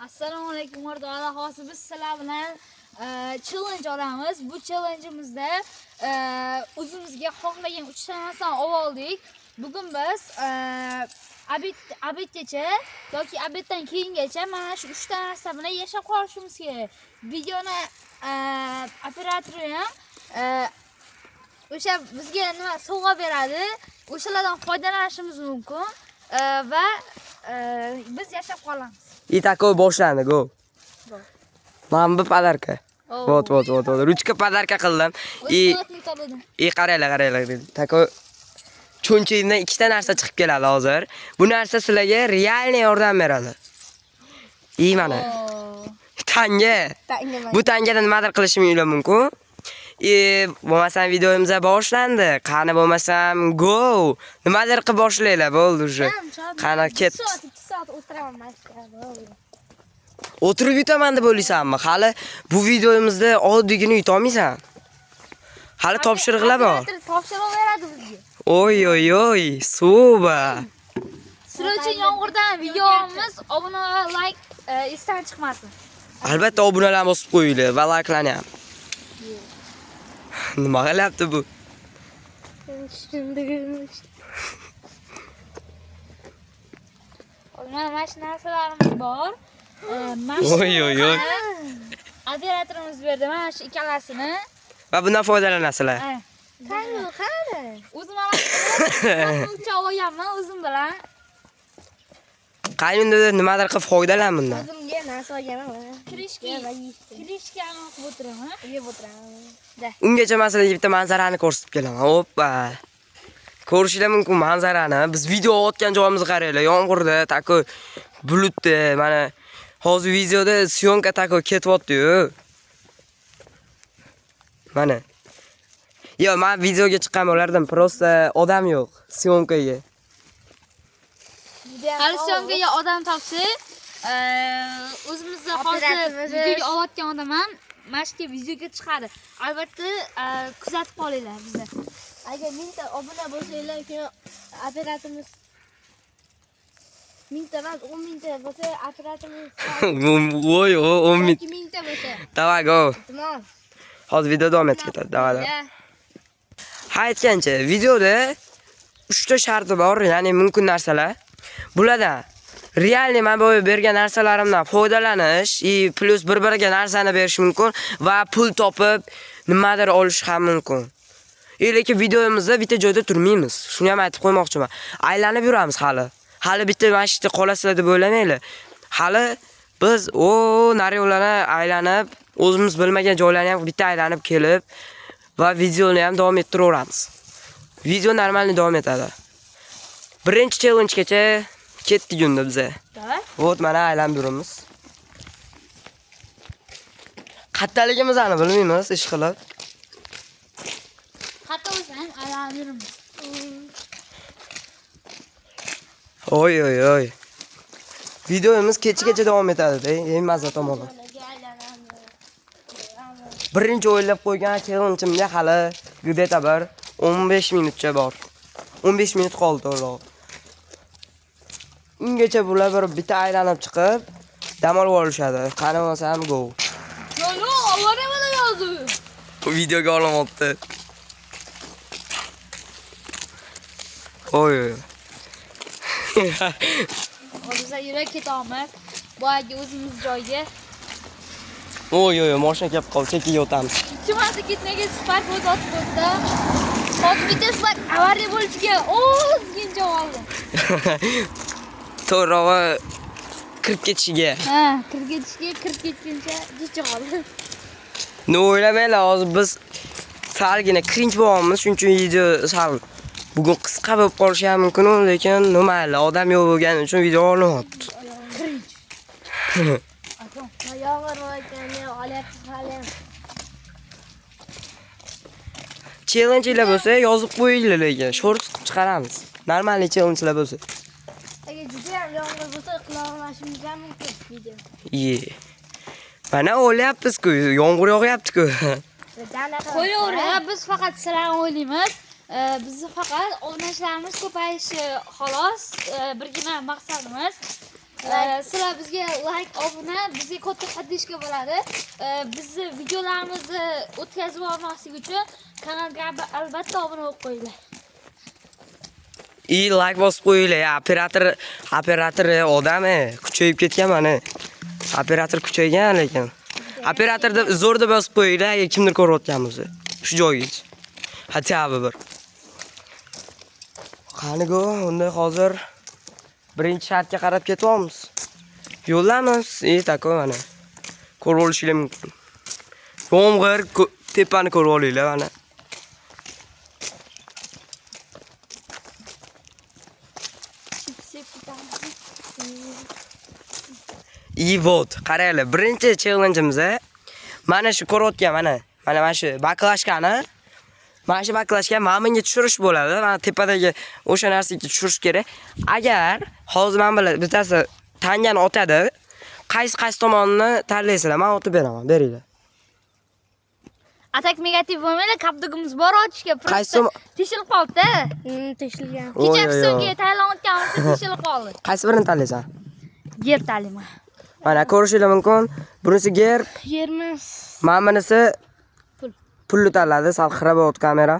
Assalomu alaykum o'rtoqlar. Hozir biz sizlar bilan challenge olamiz. Bu challenge'imizda o'zimizga xohlagan 3 ta narsani oldik. Bugun biz abidgacha yoki abiddan keyingacha mana shu 3 ta narsa bilan yashab qolishimiz kerak. Videoni operatori ham o'sha bizga nima sovg'a beradi, o'shalardan foydalanishimiz mumkin va biz yashab qolamiz. И такой boshlandi, go. Mana bu podarka. Вот. Ruchka podarka qildim. И qaranglar. Такой cho'nchakdan 2 ta narsa chiqib keladi hozir. Bu narsa sizlarga realniy yordam beradi. И mana. Tanga. Bu tangada nimadir qilishim mumkin. Bo'lmasam videomiz boshlandi. Qani bo'lmasam go. Nimadir qilib boshlaylar, bo'ldi уже. Qani ket. O'tirib yutaman deb o'ylaysanmi? Hali bu videomizda oddiygina yuta olmaysan. Hali topshiriqlar bor. Topshiriq beradi bizga. Oy, suva. Sizlar uchun yomg'irdan videomiz obunalar, like esdan chiqmasin. Albatta obunalarni bosib qo'yinglar va like'larni ham. Nima qilyapti bu? Mana shu narsalarimiz bor. Oy. Operatorimiz berdi mana shu ikkalasini. Va bundan foydalanasizlar. Qani? O'zim ham olganman o'zim bilan. Qayinda nimadir qilib foydalan bundan. O'zimga narsa olganman. Kirishkani qilib o'tiraman. Yeb o'tiraman. Ungacha masalan bitta manzarani ko'rsatib kelaman. Hoppa. Ko'rishlar mumkin manzarani. Biz video otgan joyimizni qaranglar. Yomg'irda, takoy bulutda, mana hozir videoda syomka takoy ketyapti-yu. Mana. Yo, men videoga chiqqan bo'lardim, prosta odam yo'q syomkaga. Hali syomkaga odam topsak, o'zimizni hozir videoga olayotgan odam ham mashqga videoga chiqadi. Albatta, kuzatib qolinglar bizni. Agar 1000 ta obuna bo'lsanglar, keyin operatorimiz 1000 ta emas, 10 000 ta bo'lsa, operatorimiz Voy, 10 ming. 2000 ta bo'lsa. Davay go. Tamom. Hozir video davom etib ketadi. Davay. Aytgancha, videoda 3 ta sharti bor, ya'ni mumkin narsalar. Bulardan realniy men bu bergan narsalarimdan foydalanish, plus bir-biriga narsani berish mumkin va pul topib nimadir olish ham mumkin. Lekin videomizda bitta joyda turmaymiz. Shuni ham aytib qo'ymoqchiman. Aylanib yuramiz hali. Hali bitta mashqda qolasizlar deb o'ylamanglar. Hali biz naryolarni aylanib, o'zimiz bilmagan joylarni ham bitta aylanib kelib va videoni ham davom ettiraveramiz. Video normalniy davom etadi. Birinchi challenge-gacha ketdik unda biza. Vot mana aylanib yuramiz. Qattaligimizni bilmaymiz, ish qilib. Hatto o'zim aylanib yuramiz. Oy. Videomiz kecha davom etadi-da, eng mazza tomoni. Birinchi o'ylab qo'ygan challenge'imga hali где-то bir 15 minutcha bor. 15 minut qoldi to'g'ri. Ungacha bular bitta aylanib chiqib, dam olib olishadi. Qani bo'lsam go. Yo, avvaliga mana yozdi. Bu videoga olmoqda. Oy. Hozir yurak ketamiz. Boyagi o'zimiz joyga. Oy, mashina kelib qoldi, chekkiga o'tamiz. Chimasi ketmaga spark o'z otib qo'ydi. Hozir bitta spark avariya bo'lishiga ozgincha oldi. To'g'ri, kirib ketishiga. Kirib ketguncha jicha qoldi. Ne o'ylamanglar, hozir biz salgina cringe bo'lyapmiz, shuning uchun video sal bugun qisqa bo'lib qolishi ham mumkin, lekin mayli, odam yo'q bo'lgani uchun video olmayapti. Yomg'ir ekan, olyapti hali. Challenge'lar bo'lsa, yozib qo'yinglar lekin, shorts qilib chiqaramiz. Normalniy challenge'lar bo'lsa. Agar juda ham yomg'ir bo'lsa, qila olmashimiz ham mumkin video. Mana o'ylayapmiz-ku, yomg'ir yog'yapti-ku. Qo'yaver, biz faqat sizlarni o'ylaymiz. Bizni faqat obunachilarimiz ko'payishi xolos, birgina maqsadimiz. Sizlar bizga like, obuna, bizga katta qadishga bo'ladi. Bizni videolarimizni o'tkazib olmaslik uchun kanalga albatta obuna bo'lib qo'yinglar. Like bosib qo'yinglar. Operator odami kuchayib ketgan mana. Operator kuchaygan lekin. Operatorda zo'rda bosib qo'yinglar, kimdir ko'rayotganmizni. Shu joygacha. Hatto bir. Qanigo, unda hozir birinchi shartga qarab ketyapmiz. Yo'lamiz, takoy mana. Ko'rib olishinglar mumkin. Yomg'ir tepani ko'rib olinglar mana. Вот, qaranglar, birinchi challengeimiz mana shu ko'rayotgan mana shu baklashkani. Mana shu baklashka menga tushirish bo'ladi. Mana tepadagi o'sha narsaga tushirish kerak. Agar hozir men bilan bittasi tangani otadi, qaysi tomonni tanlaysizlar? Men otib beraman, beringlar. Atak negativ bo'lmaydi, kapdugimiz bor otishga. Qaysi teshilib qoldi. Teshilgan. Kecha so'nggi tayyorlanayotganimiz teshilib qoldi. Qaysi birini tanlaysan? Yer tanlayman. Mana ko'rishinglar mumkin. Bunisi gerb, Yermas. menisi pulni tanladi, sal xirabo't kamera.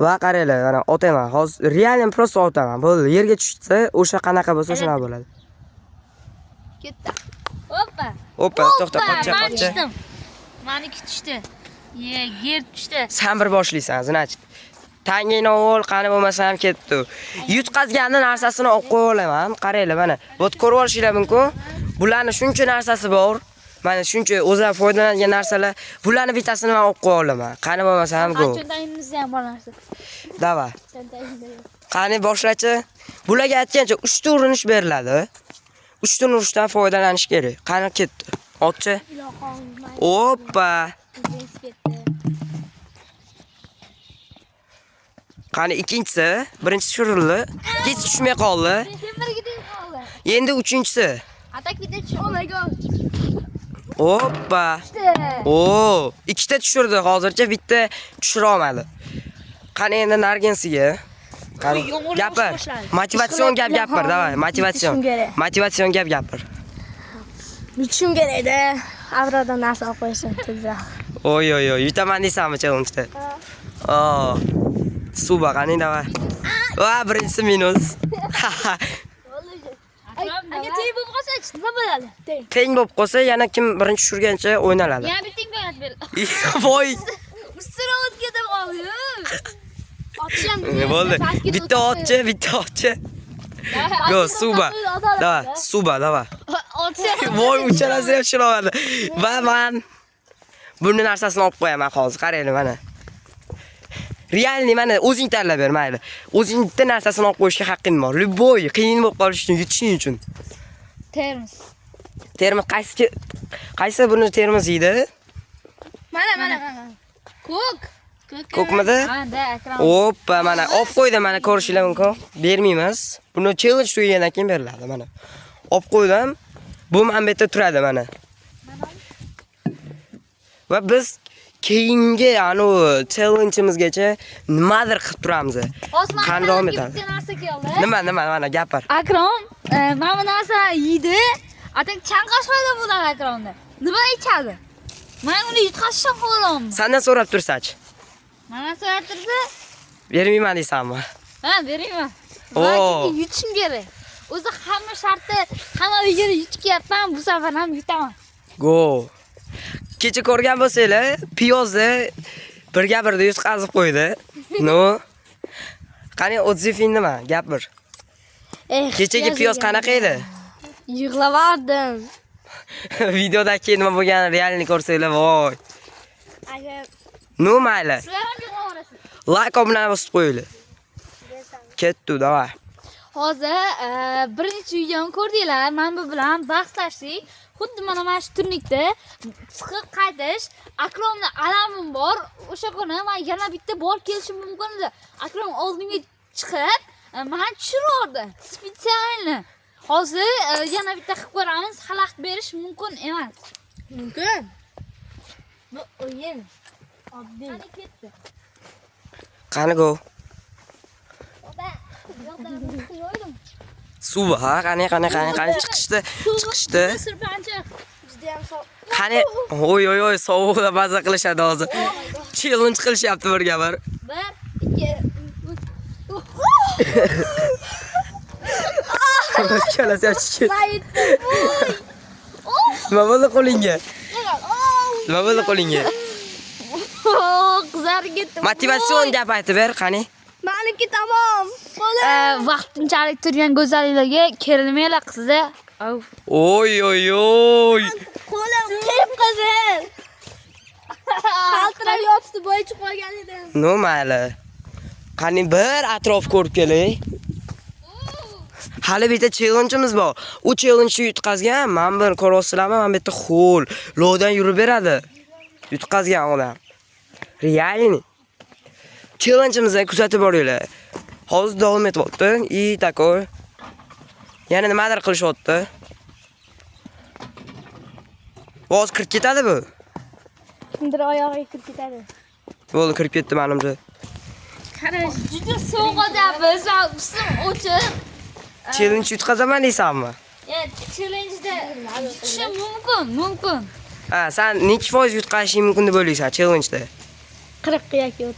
Va qaranglar, mana otaman. Hozir realni просто otaman. Bo'ldi, yerga tushsa, o'sha qanaqa bo'lsa shuna bo'ladi. Ketdi. Hoppa, to'xta, qochcha. Meniki tushdi. Yer tushdi. Sen bir boshlaysan, значит. Tangini ol, qani bo'lmasa ham ketdi. Yutqazganning narsasini olib qo'ya olaman. Qaranglar mana. Bu ko'rib olishinglar mumkin. Bularning shuncha narsasi bor. Mana shuncha o'zlari foydalangan narsalar. Bularning bittasini men olib qo'ya olaman. Qani bo'lmasa ham go. Cho'ntagimizda ham bor narsa. Davay. Qani boshlachi. Bularga aytgancha 3 ta urinish beriladi. 3 ta urinishdan foydalanish kerak. Qani ketdi. Otchi. Hoppa. Qani ikkinchisi, birinchisi tushirildi. Hech tushmay qoldi. Endi uchinchisi. Atak bitta tushdi. Oh my god. Hoppa. O, ikkita tushirdi hozircha, bitta tushira olmadi. Qani endi narginsiga. Qani gapir. Motivatsion gap gapir, davay, motivatsion. Motivatsion gap gapir. Yutishim kerak-da. Avrodan narsa olib qo'yishim tezroq. Oy, yutaman deysanmi challenge-da? Suba qani davay. Va birinchisi minus. Agar teng bo'lib qolsa-chi, nima bo'ladi? Teng bo'lib qolsa, yana kim birinchi tushirgancha o'ynaladi. Yana bitta imkoniyat ber. Voy. Ustira o'tkazib qoldi. Otisham bo'ldi. Bitta otchi. Go, suba. Davay, suba, davay. Voy, uchalasi ham shiroladi. Va men buni narsasini olib qo'yaman hozir. Qaranglar mana. Realni mana o'zing tanlab ber, mayli. O'zing bitta narsasini olib qo'yishga haqqing bor. Любой qiyin bo'lib qolish uchun, yutishing uchun. Termiz. Termiz qaysi buni termiz yeydi? Mana. Ko'k. Ko'kmidi? Manda ekran. Hoppa, mana olib qo'ydim, mana ko'rishinglar mumkin. Bermaymiz. Buni challenge tugagandan keyin beriladi, mana. Olib qo'ydim. Bu ham bu yerda turadi, mana. Va biz keyingi challenge'imizgacha nimadir qilib turamiz. Qani davom etadi? Bitta narsa keldi. Nima, mana gapir. Akrom, mana bu narsa yeydi. Atak chanqash paydo bo'ladi Akromda. Nima ichadi? Men uni yutqazishdan qo'yolaman. Sendan so'rab tursachi? Mana so'rab tursa, bermayman deysanmi? ha, berayman. Oo. Yutishim kerak. O'zi hamma shartda, hamma videoda yutib kelyapman, bu safar ham yutaman. Go. Kecha ko'rgan bo'lsanglar, piyozni birga birda yutqazib qo'ydi. No. Qani odzifing nima? Gapir. Kechagi piyoz qanaqa edi? Yig'lavardim. Videodagi nima bo'lganini realni ko'rsanglar, voy. Agar No mayli. Sizlar ham yig'lavorasiz. Like obunani bosib qo'yinglar. Ketdi, davay. Hozir birinchi videoni ko'rdinglar. Men bu bilan bahslashdik. Xuddi mana shu turnikda chiqib qaytish. Akromda alamim bor. O'sha kuni men yana bitta bor kelishim mumkin edi. Akrom oldimga chiqib, men tushirardi. Spetsialni. Hozir yana bitta qilib ko'ramiz. Xalaqit berish mumkin emas. mumkin. Bu o'yin. Oddiy. Qani ketdi. Qani go. Suv ha, qani chiqishdi. Sirpanchiq. Juda ham sovuq. Qani, oy, sovuqda maza qilishadi hozir. Challenge qilishyapti birga bir. 1, 2, Kalasi chiqdi. Mayitdim. Nima bo'ldi qo'lingga? Nima bo'ldi qo'lingga? Qizarib ketdi. Motivatsion gap aytib ber, qani. Meniki tamom. Vaqtinchalik turgan go'zalliklarga kerilmanglar qizlar. Oy. Qo'lim qiyib qizil. Qaltirab yotibdi, bo'yi chiqib qolgan edi. No mayli. Qani bir atrof ko'rib kelay. Hali bitta challenge'imiz bor. U challenge'ni yutqazgan, men bir ko'rasizlarmi? Men bitta xo'l, lo'dan yurib beradi. Yutqazgan odam. Realni. Challenge'imizni kuzatib boringlar. Hozir davom etyapti. И такой. Yana nimadir qilishyapti. Voz kirib ketadi bu. Kimdir oyog'iga kirib ketadi. Bo'ldi, kirib ketdi menimcha. Qarash, juda sovuq odammiz va ustim o'chib. Challenge yutqazaman deysanmi? Challenge'da yutishi mumkin. Ha, sen necha foiz yutqazishing mumkin deb o'ylaysan challenge'da? 40 yoki 30.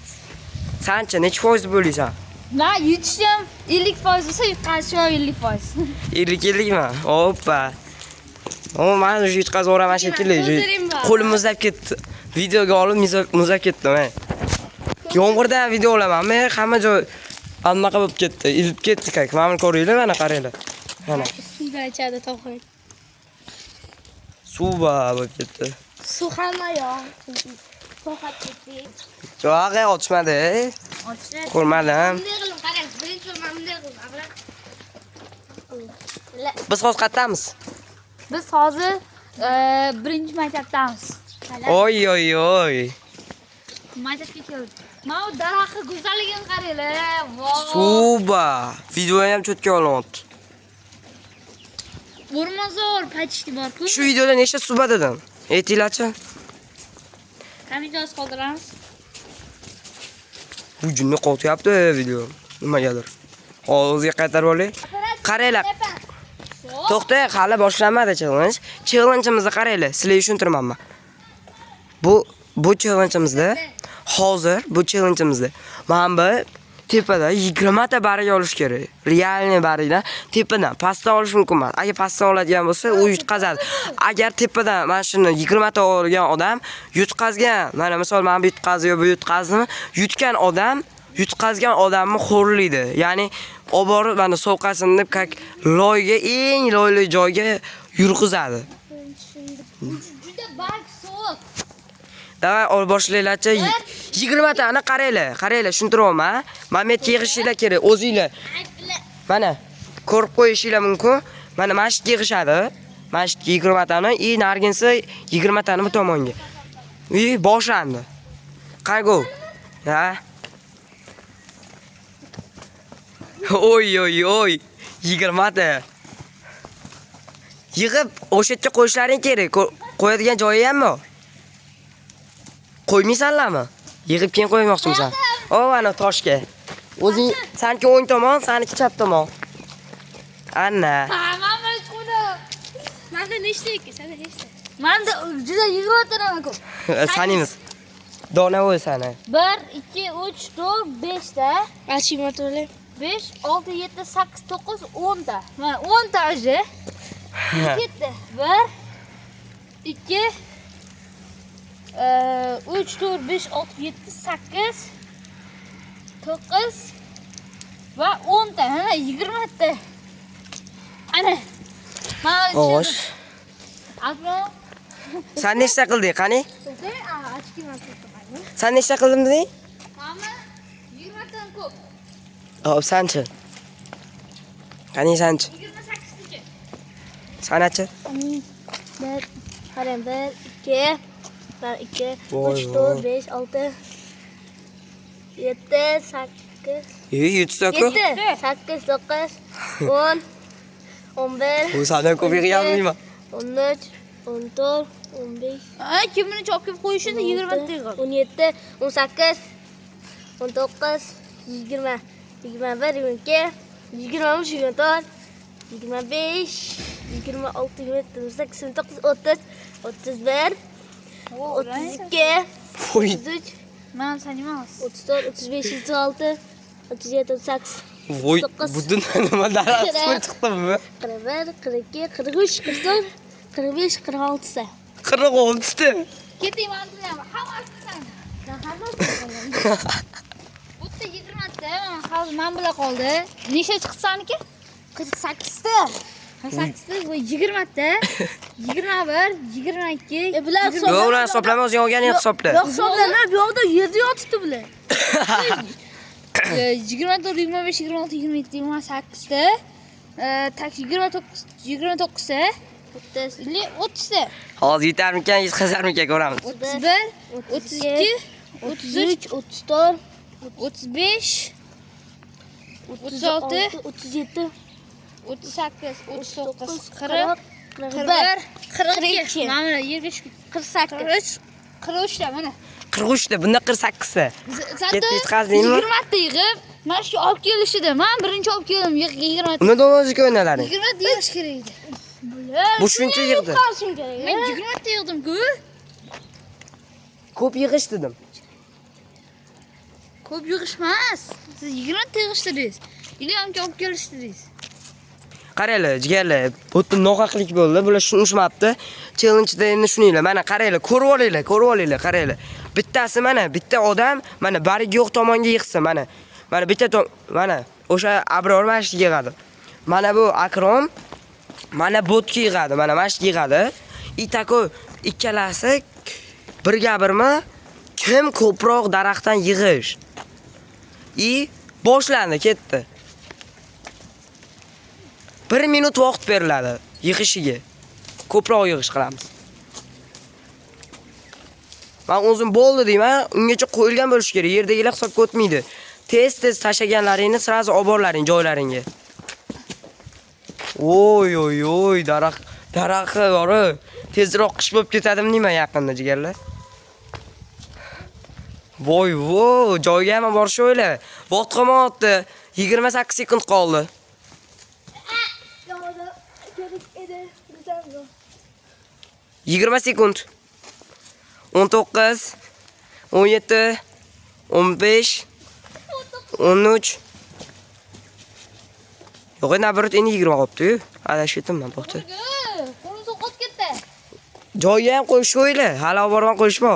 Sanchi necha foiz deb o'ylaysan? Na, yutishi ham 50% bo'lsa, yutqazishi ham 50%. 50 mi? Hoppa. Men o'sha yutqazib o'raman shekilli. Qo'lim muzlab ketdi. Videoga olib muzlab ketdim. Yomg'irda video olaman. Men hamma joy anaqa bo'lib ketdi. Ilib ketdi kak. Mana ko'ringlar, mana qaranglar. Mana. Suvga ichadi to'xtaydi. Suv bo'lib ketdi. Suv hamma yo'q. To'xtab ketdi. Yo'q, ochmadi. Ochdi. Ko'rmadim. Bunday qilib qarang, birinchi men bunday qildim. Biz hozir qayerdamiz? Biz hozir birinchi maktabdamiz. Oy. Maktabga keldik. Mana bu daraxtning go'zalligini qaranglar. Voy. Suva. Videoni ham cho'tga olyapti. O'rmonzor paytishdi bor-ku. Shu videoda nechta suva dedim? Aytinglarchi. Kamida qoldiramiz. Bu junni qotyapti video. Nimagadir. Hozirga qaytarib olay. Qaranglar. To'xta, hali boshlanmadi challenge. Challenge'imizni qaranglar. Sizlarga tushuntirmanman. Bu challenge'imizda hozir bu challenge'imizda men bu tepada 20 ta barig olish kerak. Realni barigdan tepadan pastdan olish mumkin emas. Agar pastdan oladigan bo'lsa, u yutqazadi. Agar tepadan mana shuni 20 ta olgan odam yutqazgan, mana misol men bu yutqazdi, bu yutqazdimi? Yutqazgan odamni xo'rlaydi. Ya'ni olib borib mana sovqasin deb kak loyga eng loyli joyga yurg'izadi. Juda bak sovuq. Davay olib boshlaylarchi. 20 tani qaranglar, tushuntiryapman. Mametga yig'ishinglar kerak, o'zinglar. Mana ko'rib qo'yishinglar mumkin. Mana mashitga yig'ishadi. Mashitga 20 tani, narginsa 20 tani bu tomonga. Boshlandi. Qaygo? Ha? Oy. 20 ta. Yig'ib o'sha yerga qo'yishlaring kerak. Qo'yadigan joyi ham bor. Qo'ymaysanlarmi? Yig'ib keyin qo'ymoqchimisan? Ana toshga. O'zing sanki o'ng tomon, saniki chap tomon. Anna. Mana chiqdi. Menda nechta ekan? Senda nechta? Menda juda 20 ta ko'p. Sanimiz. Dona bo'l sana. 1 2 3 4 5 ta. Achima to'la. 5 6 7 8 9 10 ta. Mana 10 ta o'zi. Ketdi. 1 2 3 4 5 6 7 8 9 va 10 ta. Mana 20 ta. Ana. Mana Xo'sh. Aka. Sen nechta qilding, qani? Achima to'la. Sen nechta qildim deding? Mana 20 ta ko'p. Hop, sanchi. Qani sanchi? 28-chi. Sanachi? 1 qarang 1 2 3 4 5 6 7 8 Yutsa ku. 7 8 9 10 11 Bu sana ko'p yig'yapman. 13 14 15 Kimini chopib qo'yishini 20 ta yig'ib. 17 18 19 20 21 22 23 24 25, 26, 28, 29, 30, 31, 32, Voy. 33, Men sanimas. 34, 35, 36, 37, 38, Voy. 39, Butun nima daraxtmi chiqdimi? 41, 42, 43, 44, 45, 46. 46 ta. Keting men bilan hammasini san. Bitta 20 ta hozir men bilan qoldi. Necha chiqdi saniki? 48 ta. 48 ta va 20 ta. 21, 22. Bular Yo'q, ularni hisoblama, o'zing olganing hisobla. Yo'q, hisoblanma, bu yoqda yerda yotibdi bular. 24, 25, 26, 27, 28 ta. Tak 29, 29 ta. 30 ta. Hozir yetarmikan, yetkazarmikan ko'ramiz. 31, 32, 33, 34, 35, 36, 37, 38, 39, 40, 40, 41, 42. Mana yerga 48. 43 ta mana. 43 ta, bunda 48 ta. Ketdi, yetqazdingmi? 20 ta yig'ib, mana shu olib kelishdi. Men birinchi olib keldim 20 ta. Uni do'nozga o'ynalaring. 20 ta yig'ish kerak edi. Bu shuncha yig'di. Qarshim kerak. Men 20 ta yig'dim-ku. Ko'p yig'ish dedim. Ko'p yig'ishmas. Siz 20 ta yig'ishdingiz. Ilyomga olib kelishdingiz. Qaranglar, jigarlar, bu nohaqlik bo'ldi. Bular tushunishmabdi. Challenge-da endi shuninglar. Mana qaranglar, ko'rib olinglar, qaranglar. Bittasi mana, bitta odam mana barigi yo'q tomonga yig'sa mana. Mana bitta mana o'sha Abror mana shu yig'adi. Mana bu Akrom mana botga yig'adi. Mana shu yig'adi. Itako ikkalasi birga birmi? Kim ko'proq daraxtdan yig'ish? Boshlandi, ketdi. 1 minut vaqt beriladi yig'ishiga. Ko'proq yig'ish qilamiz. Men o'zim bo'ldi deyman, ungacha qo'yilgan bo'lish kerak. Yerdagilar hisobga o'tmaydi. Tez tashaganlaringni sirazi olib borlaring joylaringga. Oy, daraxt bor. Tezroq qish bo'lib ketadimi deyman yaqinda jigarlar. Voy, joyga ham borish o'yla. Vaqt qolmoqda. 28 sekund qoldi. 20 sekund. 19, 17, 15, 13. Yo'q, endi bir endi 20 qolibdi-yu. Adashib ketdim to'xta. Qo'lim so'qib ketdi. Joyga ham qo'yish o'yla, hali olib borman qo'yishmo.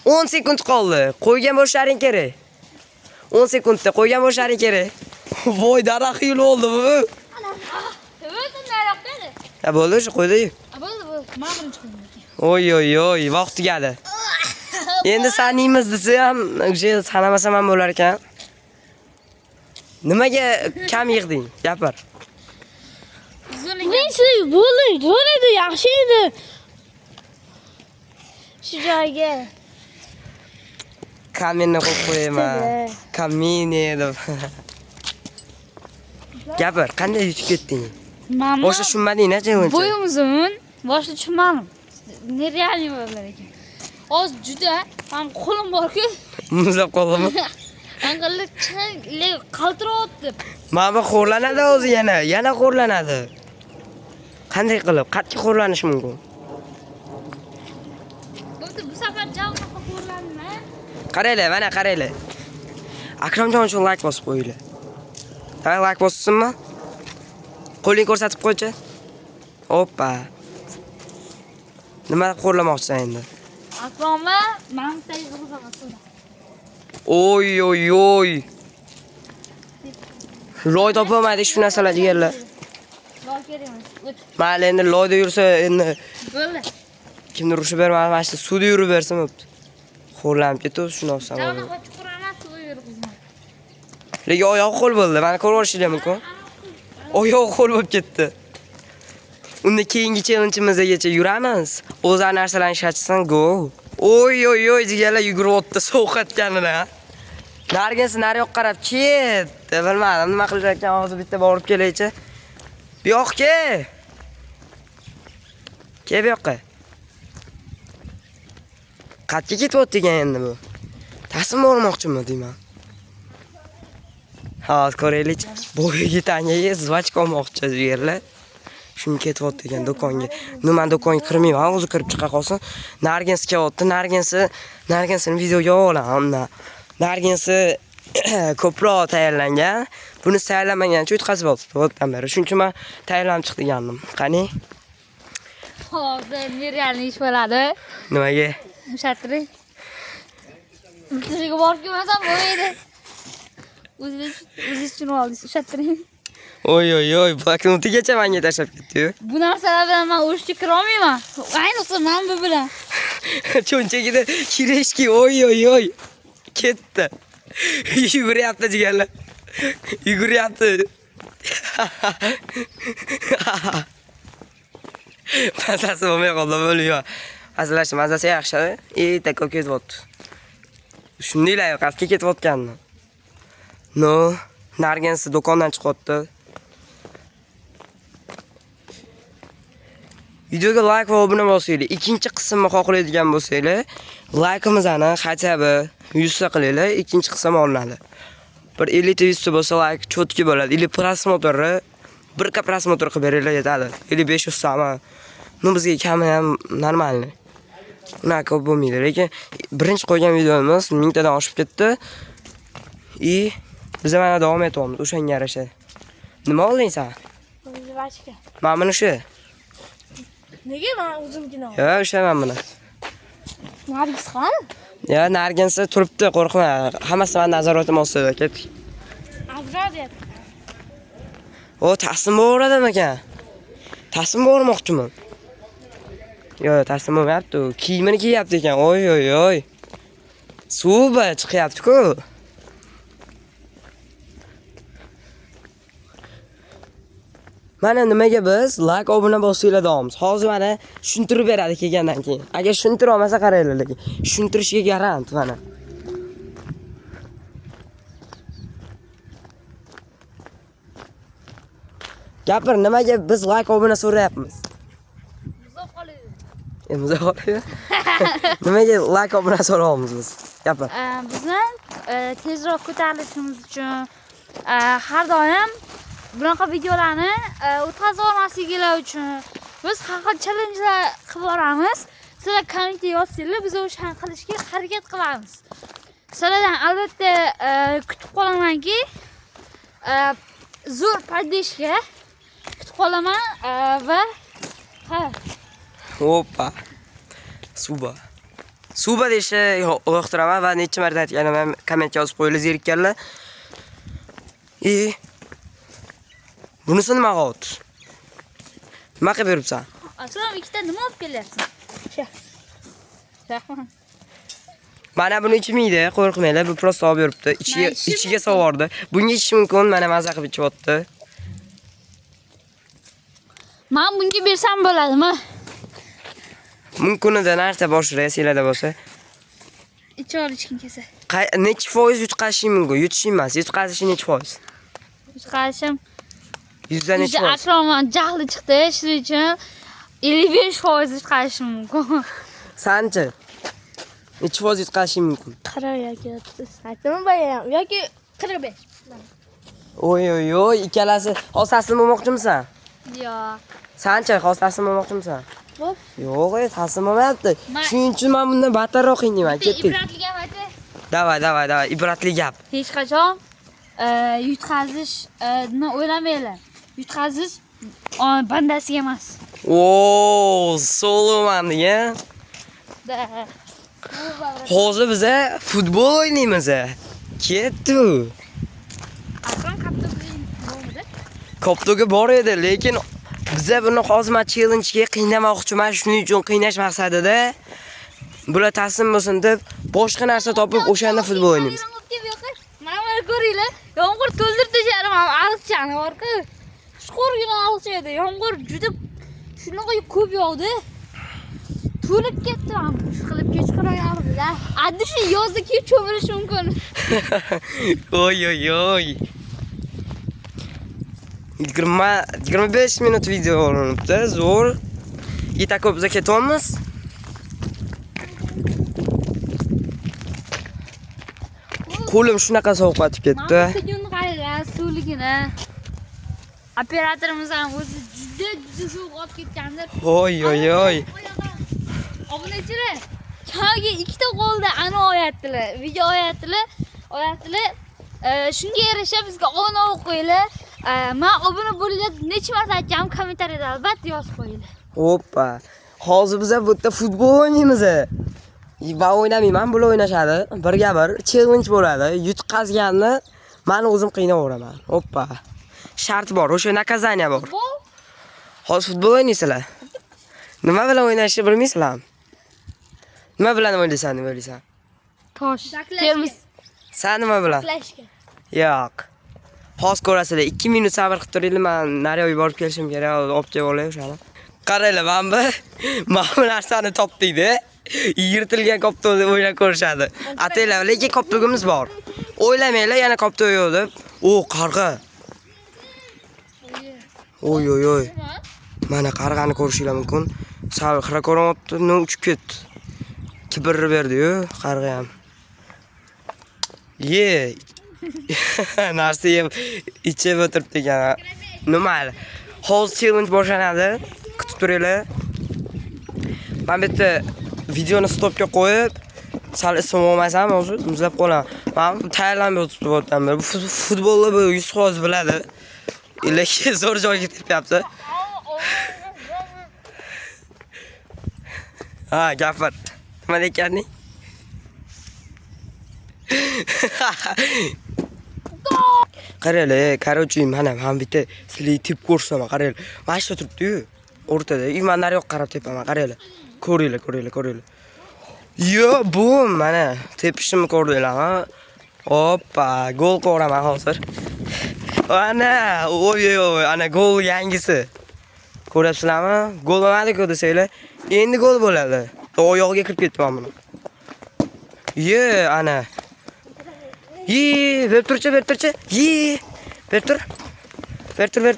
10 sekund qoldi. Qo'ygan bo'lishlaring kerak. 10 sekundda qo'ygan bo'lishlaring kerak. Voy, daraxt yul oldi bu. O'zim nariyoqda edi. Ya bo'ldi, qo'ydi. Bo'ldi. Men birinchi qo'ydim. Oy, vaqt tugadi. Endi sanaymiz desa ham, o'sha sanamasam ham bo'lar ekan. Nimaga kam yig'ding? Gapir. Men siz bo'ling, jo'naydi, yaxshi edi. Shu joyga. Kaminni qo'yib qo'yaman. Kamini deb. Gapir, qanday yutib ketding? Mana Boshqa tushunmading-a, chayoncha? bo'yim uzun, boshqa tushunmadim. Nerealniy bo'lgan ekan. Hozir juda, men qo'lim bor-ku. Muzlab qoldimi? Anqalli qaltiryapti. Mana bu xo'rlanadi o'zi yana xo'rlanadi. Qanday qilib? Qattiq xo'rlanish mumkin. Bo'pti, bu safar javobga qo'rlandimmi? Qaranglar, mana qaranglar. Akromjon uchun like bosib qo'yinglar. Ha, like bossinmi? Qo'ling ko'rsatib qo'ychi. Hoppa. Nima xo'rlamoqchisan endi? Akromma, men bittaga qizaman. Oy. Loy topolmadik shu narsalar jigarlar. Loy kerak emas. Mayli endi loyda yursa endi Bo'ldi. kimni urushi bermadi, mana shu suvda yurib bersa bo'pti. Xo'rlanib ketdi shuni olsam. Javobga chuqur emas, suv yurib xizmat. Lekin oyoq qo'l bo'ldi. Mana ko'rib olishinglar mumkin. Oyoq qo'l bo'lib ketdi. Unda keyingi challenge'imizgacha yuramiz. O'zar narsalarni ishlatsan go. Oy, jigarlar yugurib o'tdi sovqatganini. Nariyoqqa qarab ket. Bilmadim nima qilayotgan, hozir bitta borib kelaychi. Bu yoqqa. Bu yoqqa. Qatga ketyapti ekan endi bu. Taslim olmoqchimi deyman. Hozir ko'raylik. Bo'yiga tangaga zvachka olmoqchi bu yerlar. Shuni ketyapti ekan do'konga. Men do'konga kirmayman, o'zi kirib chiqa qolsin. Nargins kelyapti. Narginsni videoga olaman. Narginsi ko'proq tayyorlangan. Buni tayyorlamagancha o'tkazib olibdi o'tdan beri. Shuning uchun men tayyorlanib chiq degandim. Qani? Hozir nerealni ish bo'ladi. Nimaga? Mushatri. Bizga borib kelmasam bo'lmaydi. O'zingiz tushunib oldingiz, ushattiring. Oy, bloknotigacha menga tashlab ketdi-yu. Bu narsalar bilan men urushga kira olmayman. Ayniqsa men bu bilan. Cho'nchagida kireshki, oy. Ketdi. Yuguryapti jigarlar. Yuguryapti. Mazasi bo'lmay qoldi bo'lyapti. Aslida mazasi yaxshi. Takka ketyapti. Shundaylar yoqasiga ketayotganmi? No, Narginsi do'kondan chiqyapti. Videoga like va obuna bosinglar. Ikkinchi qismni xohlaydigan bo'lsanglar, like'imizni хотя бы 100 ta qilinglar, ikkinchi qism olinadi. Bir 50 ta 100 ta bo'lsa like chotki bo'ladi. Или просмотрni 1 ka просмотр qilib beringlar yetadi. Или 500 tami. No bizga kami ham normalni. Unaqa ko'p bo'lmaydi, lekin birinchi qo'ygan videomiz 1000 tadan oshib ketdi. Biz mana davom etyapmiz o'shanga yarasha. Nima olding sen? Zvachka. Mana buni shu. Nega men o'zimgina oldim? Yo, o'sha mana buni. Nargis qani? Ya, Narginsi turibdi, qo'rqma. Hammasi men nazoratim ostida, ketdik. Abra deyapti. O, taslim bo'radimi ekan? Taslim bormoqchiman. Yo, taslim bo'lmayapti. Kiyimini kiyyapti ekan. Oy. Suva chiqyapti-ku. Mana nimaga biz like obuna bosinglar davomimiz. Hozir mana tushuntirib beradi kelgandan keyin. Agar tushuntira olmasa qaranglar lekin. Tushuntirishiga garant mana. Gapir, nimaga biz like obuna so'rayapmiz? Muzoqoladi. Nimaga like obuna so'rayapmiz biz? Gapir. Bizni tezroq ko'tarilishimiz uchun har doim bunaqa videolarni o'tkazib olmasligingiz uchun biz har xil challengelar qilib boramiz. Sizlar kommentga yozsanglar, biz o'shani qilishga harakat qilamiz. Sizlardan albatta kutib qolamanki, zo'r podдержка kutib qolaman va Hoppa. Suba deshni yoqtiraman va necha marta aytganim ham kommentga yozib qo'yinglar zerikkanlar. Bunisi nima qildi? Nima qilib yuribsan? Aslan ikkita nima olib kelyapsan? Rahmat. Mana buni ichmaydi, qo'rqmanglar, bu prosta olib yuribdi. Ichiga sovordi. Bunga ichish mumkin, mana maza qilib ichyapti. Men bunga bersam bo'ladimi? Mumkinida narsa boshirasizlarda bo'lsa. Ichi olishing kelsa. Necha foiz yutqazishing mumkin? Yutishing emas, yutqazishing necha foiz? Yutqazishim 100 dan necha foiz? Akromman jahli chiqdi, shuning uchun 55% yutqazishim mumkin. Sanchi? Necha foiz yutqazishing mumkin? 40 yoki 30. Aytdim bayam yoki 45. Oy, ikkalasi hosasini bo'lmoqchimisan? Yo'q. Sanchi hosasini bo'lmoqchimisan? Bo'p. Yo'q, taslim bo'lmayapti. Shuning uchun men bundan battarroq qiynaman, ketdik. Ibratli gap aytay. Davay, ibratli gap. Hech qachon yutqazishni o'ylamanglar. Yutqazish bandasiga emas. Soloman degan. Hozir biz futbol o'ynaymiz. Ketdi. Akrom kaptoga Koptoga bor edi, lekin biza buni hozir men challenge-ga qiynamoqchiman, shuning uchun qiynash maqsadida bular taslim bo'lsin deb boshqa narsa topib o'shanda futbol o'ynaymiz. Mana ko'ringlar, yomg'ir to'ldirdi sharim, ariqchani bor-ku. Chuqurgina ariqcha edi. Yomg'ir juda shunaqa ko'p yog'di. To'lib ketdi ham. Shu qilib kechqurun yog'di-da. Addi shu yozda kiyib cho'milish mumkin. Oy. 25 minut video olinibdi, zo'r. Yetakib biz ketyapmiz. Qo'lim shunaqa sovuqlatib ketdi. Stadionni qaranglar, mana operatorimiz ham o'zi juda sovuq olib ketgandir. Oy oy oy. Obunachilar, kamiga ikkita qo'lda ana oyatdilar. Video oyatdilar. Shunga yarasha bizga obuna bo'lib qo'yinglar. Men obuna bo'linglar necha marta aytganman, kommentariyada albatta yozib qo'yinglar. Hoppa. Hozir biz bu yerda futbol o'ynaymiz. Va o'ynamayman, bular o'ynashadi. Birga bir challenge bo'ladi. Yutqazganni men o'zim qiynayveraman. Hoppa. Shart bor, o'sha nakazaniya bor. Hozir futbol o'ynaysizlar. Nima bilan o'ynashni bilmaysizlarmi? Nima bilan o'ynaysan? Tosh. Termiz. Sen nima bilan? Flashga. Yo'q. Hozir ko'rasizlar. 2 minut sabr qilib turinglar, men nariyoqqa borib kelishim kerak. Olib kelib olay o'shani. Qaranglar, mana bu narsani topdik-da. Yirtilgan koptoni o'ynab ko'rishadi. Ataylar, lekin koptugimiz bor. O'ylamanglar, yana koptog yo'q deb. O, qarg'a. Oy oy oy. Mana qarg'ani ko'rishinglar mumkin. Sabr qila ko'ryapti, uchib ketdi. Kibirni berdi-yu, qarg'a ham. Ye. Narsa yeb ichib o'tiribdi ekan. Nima? Hozir challenge boshlanadi. Kutib turinglar. Men bu yerda videoni stopga qo'yib, sal ism olmasam, hozir muzlab qolaman. Men tayyorlanib o'tiribman. Bu futbolni bu 100% biladi. Lekin zo'r joyga ketyapti. Ha, gapir. Nima deyotganing? Qaranglar, qarochi, mana bitta sizlarga tip ko'rsaman, qaranglar. Mana shu turibdi-yu, o'rtada. Men nariyoqqa qarab tepaman, qaranglar. Ko'ringlar. Yo, bu mana tepishimni ko'rdinglarmi? Hoppa, gol qo'raman hozir. Ana, oy, ana gol yangisi. Ko'ryapsizlarmi? Gol bo'lmadi-ku desanglar, endi gol bo'ladi. Oyog'iga kirib ketdi men buni. Ye, ana. Ver turchi. Ver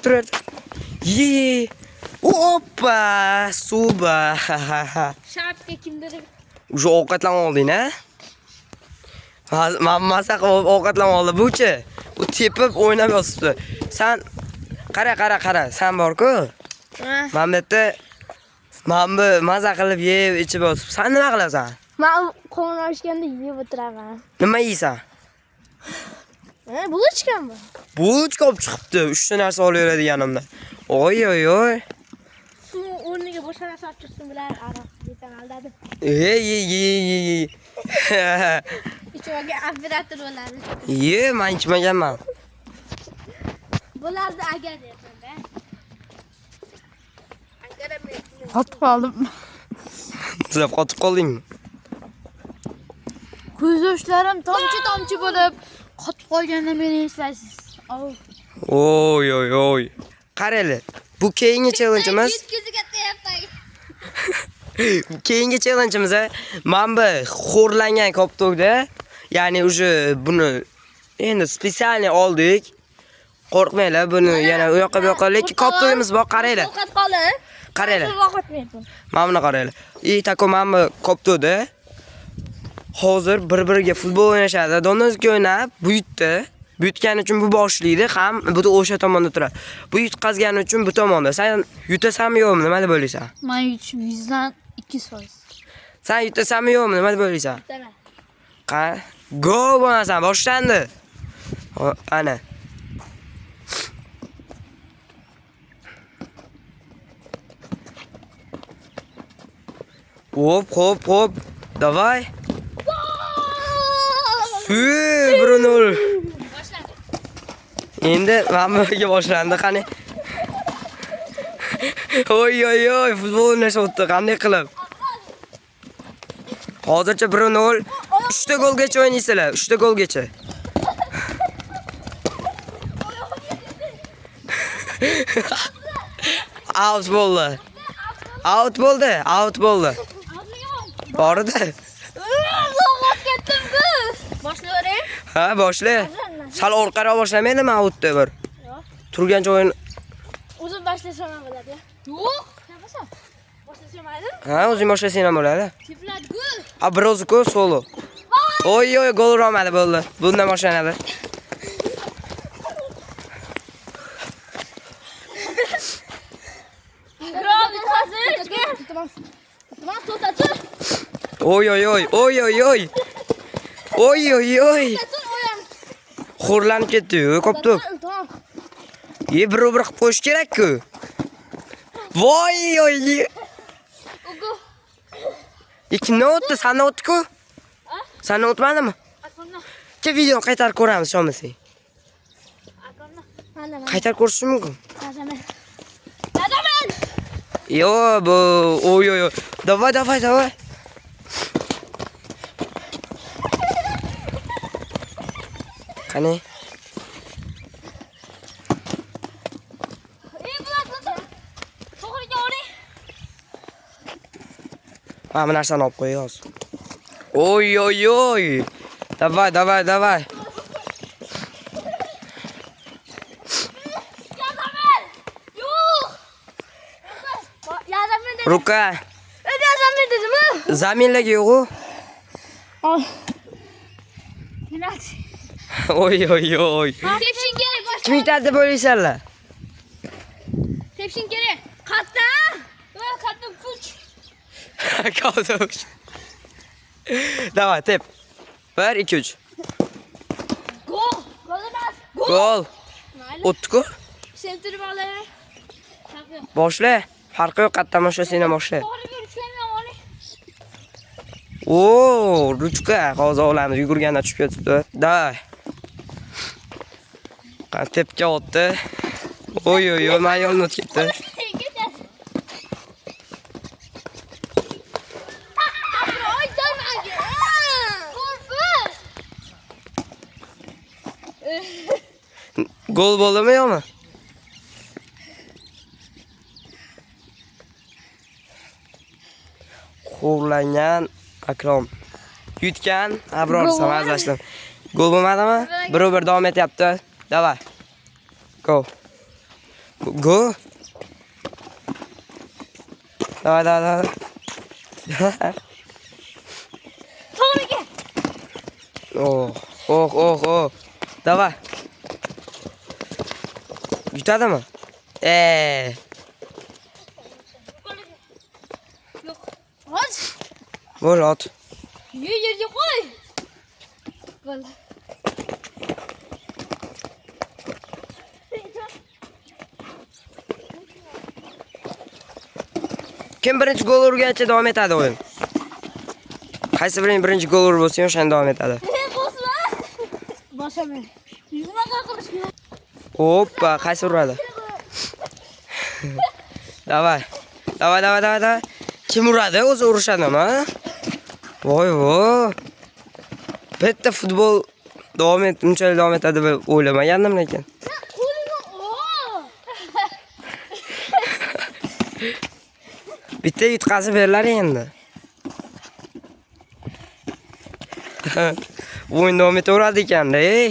tur. Ye. Hoppa, suba. Sharpga kimdir. O'sha ovqatlanib olding-a? Men masak ovqatlanib oldi bu-chi. Bu tepib o'ynab yotibdi. Sen qara, sen bor-ku. Men bu yerda maza qilib yeb ichib yotib. Sen nima qilasan? Men qon ochganda yeb o'tiraman. Nima yeysan? Bulochkanmi? Bulochka olib chiqibdi. 3 ta narsa olaveradiganimdan. Oy. Suv o'rniga boshqa narsa olib chiqsin bilan aroq desam aldadi. Ey. Ichmaga operator bo'ladi. Men ichmaganman. Bo'lardi agar deyapman-da. Qotib qoldim. Sizlar qotib qoldingmi? Ko'z yoshlarim tomchi bo'lib qotib qolganda meni eslaysiz. Oy. Qaranglar. Bu keyingi challenge'imiz. Keyingi challenge'imiz mana bu xo'rlangan koptokda, ya'ni o'sha buni endi spesialni oldik. Qo'rqmanglar, buni yana u yoqqa bu yoqqa, lekin koptogimiz bor, qaranglar. Qaranglar. Mana buni qaranglar. Tako mana bu koptokda hozir bir-biriga futbol o'ynashadi. Donozga o'ynab, bu yutdi. Bu yutgani uchun bu boshlaydi, ham bu o'sha tomonda turadi. Bu yutqazgani uchun bu tomonda. Sen yutasanmi yo'qmi, nima deb o'ylaysan? Men yutishim 100 dan 200%. Sen yutasanmi yo'qmi, nima deb o'ylaysan? Qani? Gol bo'lmasan, boshlandi. Ana. Hop. Davay. Su, 1-0. Endi mamlaga boshlandi, qani. Oy, futbol o'ynashyapti, qanday qilib? Hozircha 1-0. 3 ta golgacha o'ynaysizlar, 3 ta golgacha. Out bo'ldi. Bordi. Boshlayveray. Ha, boshla. Sal orqaroq boshlamaydi, men outda bir. Turgan joyin. O'zim boshlasam ham bo'ladi. Yo'q, Boshlasam bo'ladi? Ha, o'zing boshlasang ham bo'ladi. Tiflat gol. Abroziku solo. Oy, gol urmadi bo'ldi. Bundan boshlanadi. Bak to'xtatsin. Oy oy oy, oy oy oy. Oy oy oy. Xo'rlanib ketdi-yu, qopdi. Tamam. Bir qilib qo'yish kerak-ku. Voy oy. Ugu. Kimdan o'tdi? Sandan o'tdi-ku? Sandan o'tmadimi? Akamni. Ke videoni qaytarib ko'ramiz, sho'masang. Akamni. Mana. Qaytarib ko'rish mumkin. Qazaman. Yo, bu oy oy oy. Давай, давай, давай. Qani? To'g'riga oling. Mana bu narsani olib qo'ying hozir. Oy oy oy. Давай, давай, давай. Yo'q. Yazaman dedi. Ruka. Yazaman dedimi? Zaminlarga yo'q-ku. Al. Minat. Oy oy oy. Tepshin kerak boshqa. Kim yetadi deb o'ylaysanlar? Tepshin kerak. Qatta? Voy, qatta puch. Kovdosh. Давай, tep. 1 2 3. Gol. Gol emas. Gol. O'tdi-ku. Sen turib olay. Boshla. Farqi yo'q, qatdan boshla, sen ham boshla. To'g'riga tushganman oling. Oo, ruchka. Hozir olamiz, yugurganda tushib ketibdi. Davay. Tepga o'tdi. Oy oy oy, men yo'lni o'tib ketdi. Gol bo'ldimi yo'qmi? Xo'rlangan Akrom. Yutgan Abror Samazashdim. Gol bo'lmadimi? 1-1 davom etyapti. Davay. Go. Go. Davay, davay. To'g'riga. Oh, oh, oh, oh. Davay. Yutadimi? Yo'q. Hozir. Bo'l ot. Yerga qo'y. Gol. Kim birinchi gol urgancha davom etadi o'yin. Qaysi birinchi gol urib bo'lsa, o'shanda davom etadi. Bosma. Bosaman. Bunaqa qilish yo'q. Hoppa, qaysi uradi? Davay. Davay, davay, davay, davay. Kim uradi? O'zi urishadimi? Voy, voy. Bitta futbol unchalik davom etadi deb o'ylamagandim lekin. Bitta yutqazib berilar endi. O'yin davom etaveradi ekan-da, ey.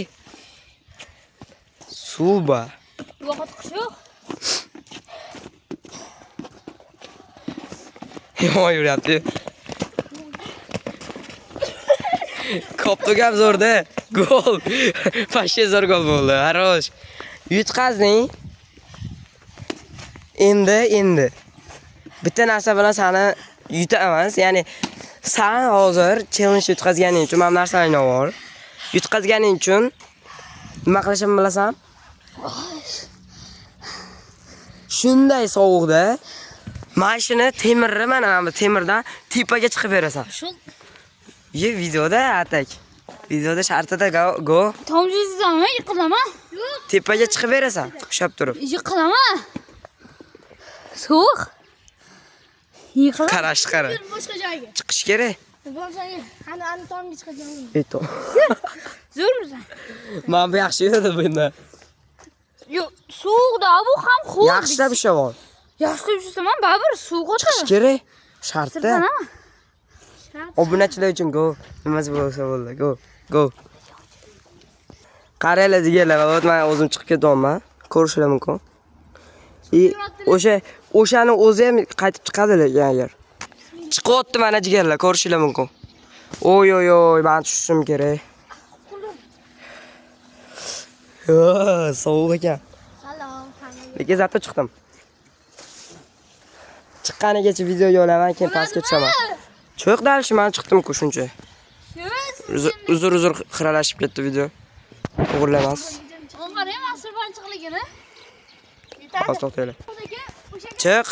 Suba. Vaqt qish yo'q. Yomon yuryapti. Kopto gap zo'rda. Gol. Pashsha zo'r gol bo'ldi. Harosh. Yutqazding. Endi. Bitta narsa bilan seni yutaman. Ya'ni sen hozir challenge yutqazganing uchun mana narsani ol. Yutqazganing uchun nima qilishimni bilasan? Shunday sovuqda mashina temirni mana bu temirdan tepaga chiqib berasan. Shu Ye videoda atak. Videoda shartida go. tomjizami? Yiqilaman. Yo'q. Tepaga chiqib berasan. Ushlab turib. Yiqilaman. So'q. Yiqilaman. Qarash qara. Boshqa joyga. Chiqish kerak. Bo'lsang, ana tomga chiqasan. Eto. Zo'rmisan? Men bu yaxshi yurdi bunda. Yo'q, so'qda bu ham xo'p. Yaxshilab ishlayapman. Yaxshilab ishlaman, baribir suv Chiqish qo'shadi. kerak. Shartda. Sirpanaman. Obunachilar uchun go. Nimasi bo'lsa bo'ldi. Go. Qaranglar deganlar, men o'zim chiqib ketyapman. Ko'rishlar mumkin. O'shani o'zi ham qaytib chiqadi lekin agar. Chiqyapti mana jigarlar, ko'rishlar mumkin. Oy, men tushishim kerak. Sovuq ekan. Salom, hamma. Lekin zato chiqdim. chiqqanigacha videoga olaman, keyin pastga tushaman. Cho'q dalish men chiqdim-ku shuncha. Uzr xiralashib ketdi video. To'g'ri emas. Qarang, masrfanchiqligini. Hozir to'xtaylar. Chiq.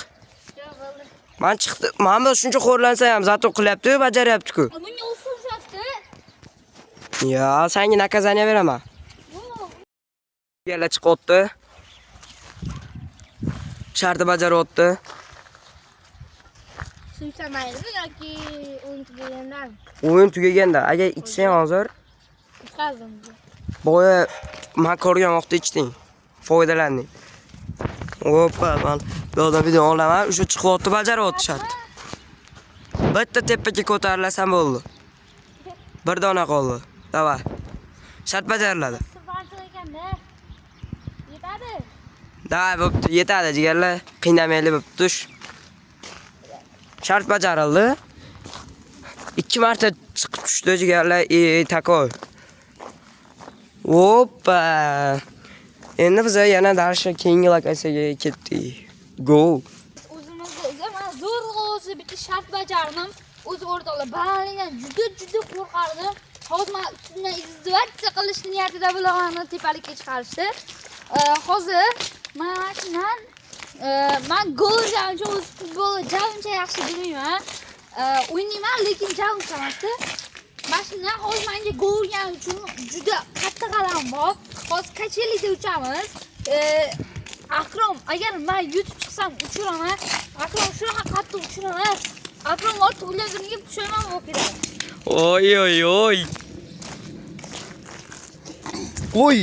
Men chiqdi. Mana shuncha xo'rlansa ham zato qilyapti, bajaryapti-ku. Bunga o'xshatdi. Ya, senga nakazaniya beraman. Yalla chiqibdi. Shartni bajaryapti. Suysamaydi yoki o'yin tugagandan? O'yin tugaganda, agar ichsang hozir, Chiqardim. boya men ko'rgan vaqtda ichding. Foydalanding. Hoppa, men buyoqdan video olaman, o'sha chiqibdi, bajaryapti shart. Bitta tepaga ko'tarilasam bo'ldi. Bir dona qoldi. Davay. Shart bajariladi. Masrfanchiq ekanda. Yetadi. Davay, bo'pti, yetadi jigarlar. Qiynamaylik bo'pti, tush. Shart bajarildi. 2 marta chiqib tushdi jigarlar, takoy. Hoppa. Endi biz yana darsha keyingi lokatsiyaga ketdik. Go. O'zimizga men zo'rg'a o'zi bitta shart bajardim. O'zi o'rtoqlar balandlikdan juda qo'rqardim. Hozir men ustimdan izolyatsiya qilish niyatida bularni tepalikka chiqarishdi. Hozir men gol uchun o'z futbolni javuncha yaxshi bilmayman. O'ynayman, lekin javuncha emasdi. Mashina hozir menga gol urgani uchun juda qattiq alam bor. Hozir kachelikda uchamiz. Akrom, agar men yutib chiqsam uchiraman. Akrom shunaqa qattiq uchiraman. Akrom ortiq ularga pushaymon bo'lib ketadi. Oy. Oy.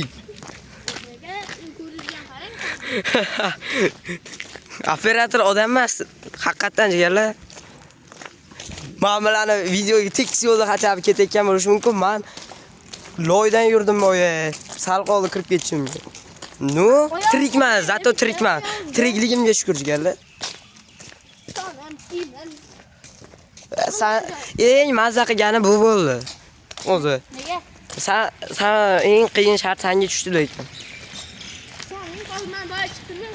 Operator odam emas. Haqiqatan jigarlar. Men bilan videoga tekis yo'lda qachab ketayotgan bo'lishi mumkin. Men loydan yurdim boya. Sal qoldi kirib ketishim. No, tirikman, zato tirikman. Tirikligimga shukr jigarlar. Sen eng mazza qilgani bu bo'ldi. O'zi. Nega? Sen eng qiyin shart senga tushdi lekin. Men boya chiqdim.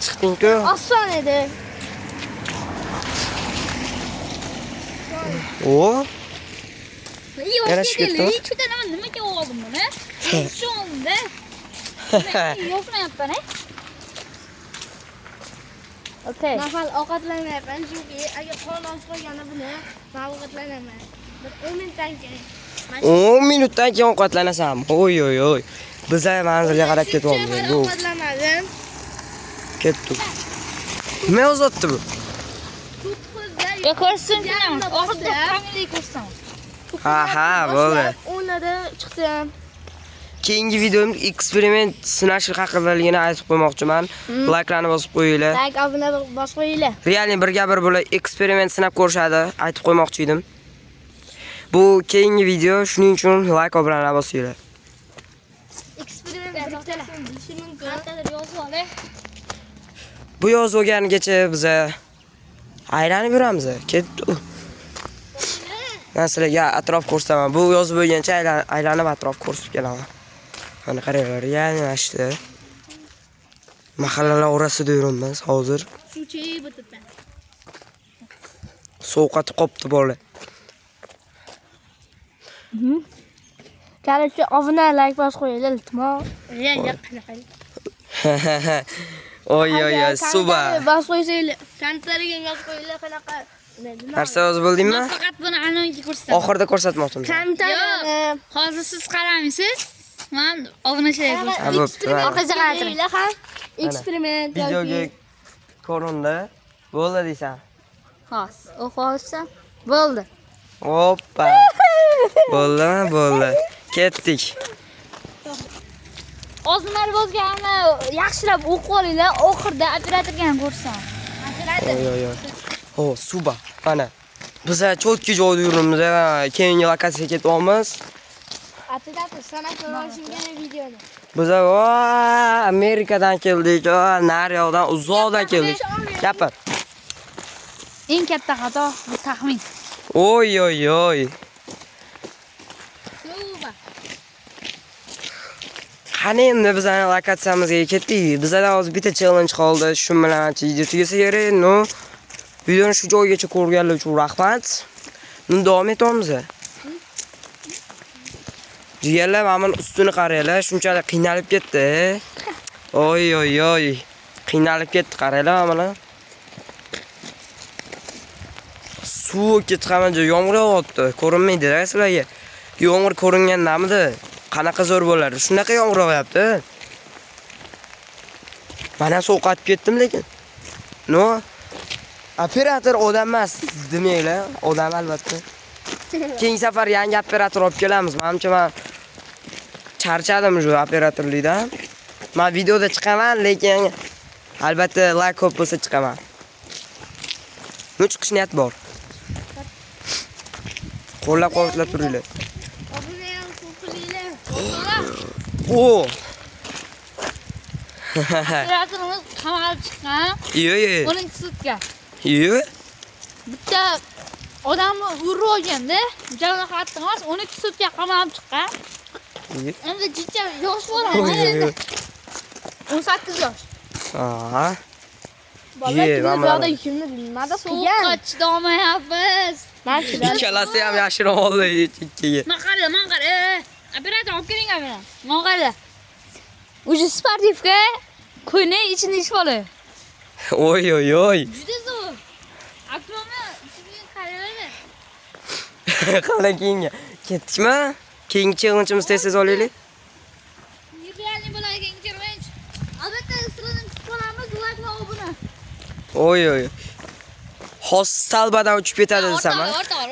Chiqding-ku. Oson edi. O. Yana shiketdi. Nimaga oldim buni? Shu onda. Yo'qmayapman, Okay. Nafal ovqatlanmayapman chunki agar qon olib qo'yganda buni men ovqatlanaman. Bir 10 minutdan keyin. 10 minutdan keyin ovqatlanasan. Oy. Biz ham manzilga qarab ketyapmiz. Ovqatlamadim. Ketdik. Nima yozatdi bu? Ya ko'rsin-ku, oxirida kamera ko'rsam. Ha, bo'ldi. O'nada chiqdim. Keyingi videom eksperiment sinash haqidaligini aytib qo'ymoqchiman. Like'larni bosib qo'yinglar. Like, obuna bosib qo'yinglar. Realni birga bir bular eksperiment sinab ko'rishadi, aytib qo'ymoqchi edim. Bu keyingi video, shuning uchun like obunani bosinglar. Eksperiment bilishi mumkin. Qantadir yozib olay. Bu yoz o'ganigacha biz aylanib yuramiz. Ketdi. Men sizlarga atrof ko'rsataman. Bu yozib bo'lgancha aylanib atrof ko'rsatib kelaman. Mana qaranglar, ya'ni ashti. Mahallalar orasida yuramiz hozir. Suvchi bitibman. Sovqatib qopti bola. Qarashchi, obuna like bosib qo'yinglar, iltimos. Qanaqa. Oy, suba. Bosib qo'ysanglar, kantarga yozib qo'yinglar, qanaqa. Narsa yozib bo'ldingmi? Men faqat buni anonga ko'rsataman. Oxirida ko'rsatmoqchiman. Kantarga. Hozir siz qaramaysiz. Men obunachilarga ko'rsataman. Oqiga qarayinglar ham. Eksperiment Videoga ko'rindi. Bo'ldi deysan. Xos, u xolsa bo'ldi. Hoppa. Bo'ldi. Ketdik. Ozmar bozganni yaxshilab o'qib olinglar, oxirida operatorga ham ko'rsataman. Oy. O, suba. Mana. Biz cho'tki joyda yuribmiz. Keyingi lokatsiyaga ketyapmiz. Operator sanab ko'rishinglar videoni. Biz Amerikadan keldik, naryoqdan, uzoqdan keldik. Gapir. Eng katta xato bu taxmin. Oy. Suba. Qani endi bizning lokatsiyamizga ketdik. Bizda hozir bitta challenge qoldi. Shu bilan video tugasa kerak. No, videoni shu joygacha ko'rganlar uchun rahmat. Buni davom etamiz. Jigarlar, mana ustini qaranglar, shunchalik qiynalib ketdi. Oy oy oy. Qiynalib ketdi, qaranglar mana. Suv ketdi, hamma joy yomg'ir yog'yapti. Ko'rinmaydi-da sizlarga. Yomg'ir ko'ringandamidi? Qanaqa zo'r bo'lardi? Shunaqa yomg'ir yog'yapti. Mana sovqatib ketdim lekin. No. Operator odam emas, demanglar. Odam albatta. Keyingi safar yangi operator olib kelamiz. Menimcha men charchadim shu operatorlikdan. Men videoda chiqaman, lekin albatta like ko'p bo'lsa chiqaman. Nu chiqish niyat bor. Qo'llab-quvvatlab turinglar. Obuna ham ko'pilinglar. O. Operatorimiz qamalib chiqqan. Yo. 10 sutka. Yo. Bitta odamni urib olganda, jana qattiq emas, 12 sutka qamalib chiqqan. Endi jicha yosh bo'ladi endi. 18 yosh. Aha. Bolalar Ye, kimni mana. buyoqda kimni bilmadi Sovuqqa qilgan. chidamayapmiz. Ikkalasi ham yashirib oldi ikkiga. Men qara. Operator olib keling meni. Men qara. Уже sportivka qo'yni ichini ichib olay. Oy oy oy. Juda zo'r. Akromni ichiga qaraydi. Qani keyinga. Ketdikmi? Keyingi challenge'imiz tez olaylik. Нереальный bo'ladi keyingi challenge. Albatta sizlarni kutib qolamiz, like va obuna. Oy oy. Hostalbadan uchib ketadi desam. O'rtalar.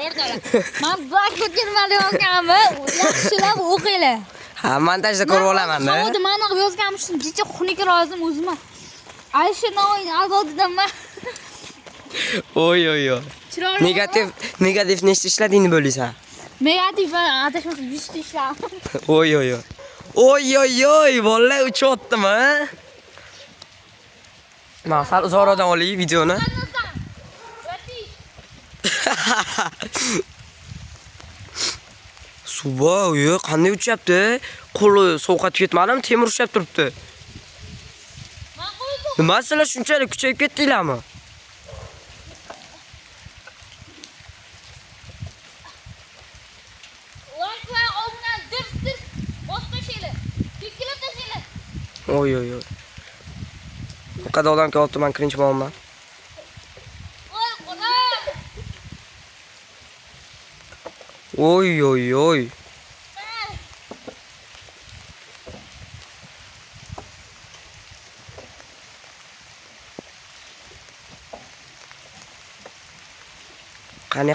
Men blackboard kelmadi yozganimni, yaxshilab o'qinglar. Ha, montajda ko'rib olaman-da. Hozir men yozganimni jicha xunuk rozim o'zim. Alisher Navoiyni albotidan men Oy oy oy. chiroyli. Negativ nechta ishladingni bo'laysan? Negativ adashmasa 100 ta ishlar. Oy oy oy. Oy oy oy, bolalar uchyaptimi? Men sal uzoqroqdan olay videoni. Suba, yo, qanday uchyapti? Qo'li sovqatib ketmadimi? Temir ushlab turibdi. Masala shunchalik kuchayib ketdinglarmi? Oy oy oy. Bu kadar odam kelyapti, men cringe bo'laman. Oy oy oy. Qani.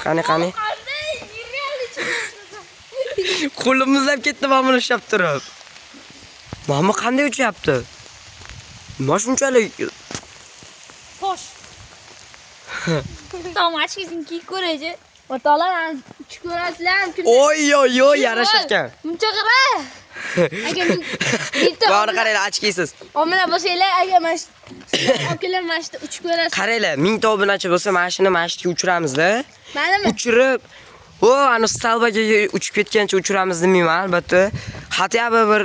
Qo'lim muzlab ketdi, men buni ushlab turib. Mana qanday uchyapti? Nima shunchalik? Xo'sh. Tomachkasini kiyib ko'raychi. O'rtoqlar, uch ko'rasizlar. Oy oy oy, yarashgan. Muncha qara. Agar bitta Bari qaranglar, ochkisiz. omila bo'lsanglar, agar mana shu okalar mana shu uch ko'rasiz. Qaranglar, 1000 ta obunachi bo'lsa, mana shuni uchiramizda. Ma'lummi? Uchirib, ana stalbaga uchib ketgancha uchiramiz demayman, albatta. Hatto bir